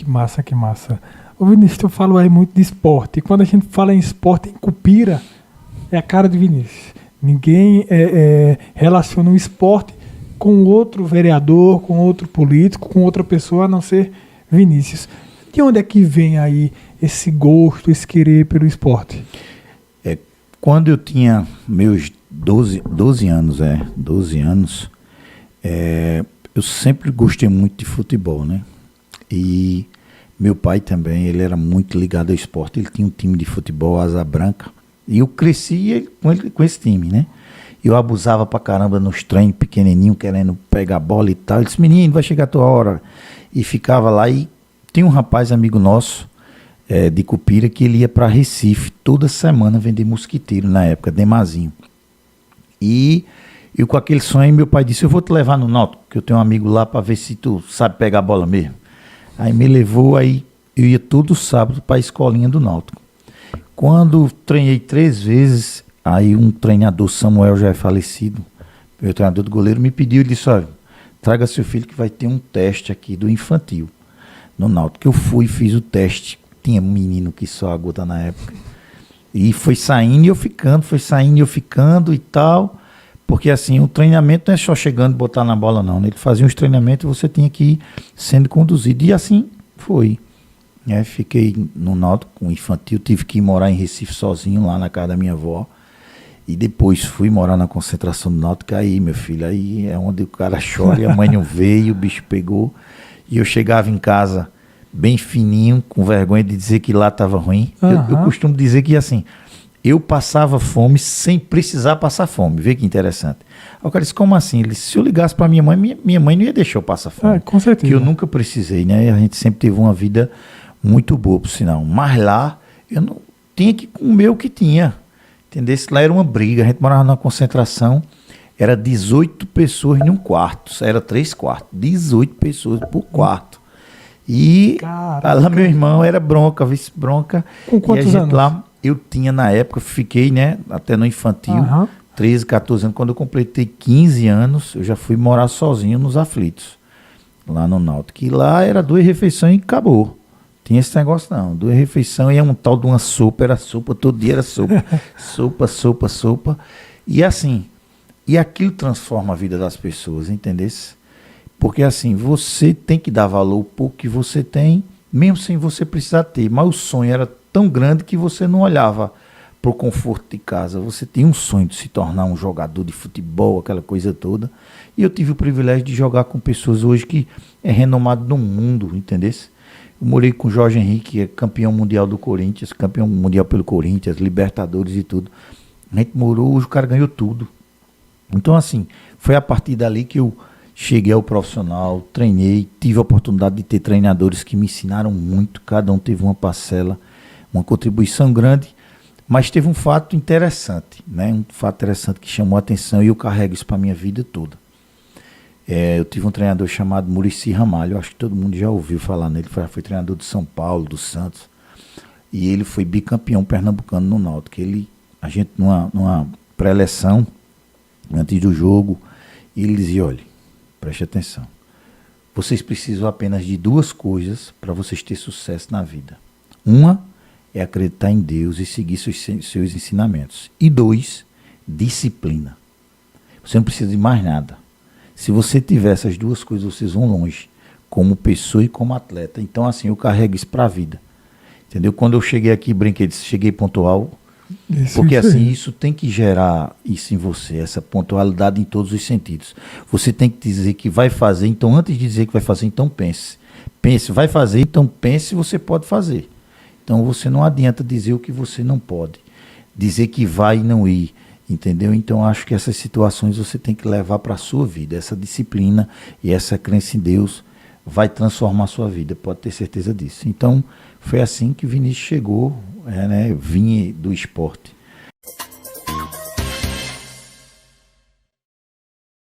que massa, que massa. O Vinícius, tu falou aí muito de esporte. E quando a gente fala em esporte, em Cupira, é a cara de Vinícius. Ninguém relaciona o esporte com outro vereador, com outro político, com outra pessoa, a não ser Vinícius. De onde é que vem aí esse gosto, esse querer pelo esporte? Quando eu tinha meus 12 anos, 12 anos, eu sempre gostei muito de futebol, né? E meu pai também, ele era muito ligado ao esporte, ele tinha um time de futebol, Asa Branca, e eu cresci com esse time, né? Eu abusava pra caramba nos treinos pequenininho, querendo pegar bola e tal. Ele disse, menino, vai chegar a tua hora. E ficava lá, e tinha um rapaz amigo nosso, de Cupira, que ele ia para Recife toda semana vender mosquiteiro na época, Demazinho. E eu com aquele sonho, meu pai disse, eu vou te levar no Náutico, que eu tenho um amigo lá para ver se tu sabe pegar a bola mesmo. Aí me levou, aí eu ia todo sábado para a escolinha do Náutico. Quando treinei 3 vezes, aí um treinador, Samuel, já é falecido, meu treinador do goleiro, me pediu, ele disse, olha, traga seu filho que vai ter um teste aqui do infantil no Náutico. Eu fui, fiz o teste. Tinha um menino que só a gota na época. E foi saindo e eu ficando, e tal. Porque assim, o treinamento não é só chegando e botar na bola, não, né? Ele fazia uns treinamentos e você tinha que ir sendo conduzido. E assim foi. Fiquei no Náutico com infantil, tive que ir morar em Recife sozinho, lá na casa da minha avó. E depois fui morar na concentração do Náutico. Aí, meu filho, aí é onde o cara chora e a mãe não veio, o bicho pegou. E eu chegava em casa bem fininho, com vergonha de dizer que lá estava ruim. Uhum. Eu costumo dizer que assim, eu passava fome sem precisar passar fome. Vê que interessante. Aí o cara disse, como assim? Ele disse, se eu ligasse para minha mãe não ia deixar eu passar fome. Com certeza. Que eu nunca precisei, né? A gente sempre teve uma vida muito boa, por sinal. Mas lá, eu não tinha que comer o que tinha. Entendeu? Lá era uma briga. A gente morava numa concentração, era 18 pessoas num quarto. Era 3 quartos. 18 pessoas por quarto. E lá meu irmão era bronca, vice-bronca. Com quantos anos? Lá, eu tinha na época, fiquei, né, até no infantil, 13, 14 anos. Quando eu completei 15 anos, eu já fui morar sozinho nos Aflitos, lá no Náutico. E lá era 2 refeições e acabou. Tinha esse negócio não, 2 refeições e um tal de uma sopa, era sopa, todo dia era sopa. sopa. E assim, e aquilo transforma a vida das pessoas, entendesse? Porque assim, você tem que dar valor ao pouco que você tem, mesmo sem você precisar ter. Mas o sonho era tão grande que você não olhava para o conforto de casa. Você tinha um sonho de se tornar um jogador de futebol, aquela coisa toda. E eu tive o privilégio de jogar com pessoas hoje que é renomado no mundo, entendesse? Eu morei com o Jorge Henrique, que é campeão mundial do Corinthians, campeão mundial pelo Corinthians, Libertadores e tudo. A gente morou, hoje o cara ganhou tudo. Então assim, foi a partir dali que eu cheguei ao profissional, treinei, tive a oportunidade de ter treinadores que me ensinaram muito, cada um teve uma parcela, uma contribuição grande, mas teve um fato interessante, né? Um fato interessante que chamou a atenção e eu carrego isso para a minha vida toda. Eu tive um treinador chamado Muricy Ramalho, acho que todo mundo já ouviu falar nele, foi treinador de São Paulo, do Santos, e ele foi bicampeão pernambucano no Náutico. A gente numa pré-eleção, antes do jogo, ele dizia, olha, preste atenção. Vocês precisam apenas de 2 coisas para vocês terem sucesso na vida. Uma é acreditar em Deus e seguir seus ensinamentos. E 2, disciplina. Você não precisa de mais nada. Se você tiver essas 2 coisas, vocês vão longe, como pessoa e como atleta. Então, assim, eu carrego isso para a vida. Entendeu? Quando eu cheguei aqui, brinquei, cheguei pontual. Porque assim, isso tem que gerar isso em você, essa pontualidade em todos os sentidos. Você tem que dizer que vai fazer, então antes de dizer que vai fazer, então pense. Pense, vai fazer, então pense se você pode fazer. Então você não adianta dizer o que você não pode. Dizer que vai e não ir, entendeu? Então acho que essas situações você tem que levar para a sua vida. Essa disciplina e essa crença em Deus vai transformar a sua vida, pode ter certeza disso. Então foi assim que Vinícius chegou, né, vinha do esporte.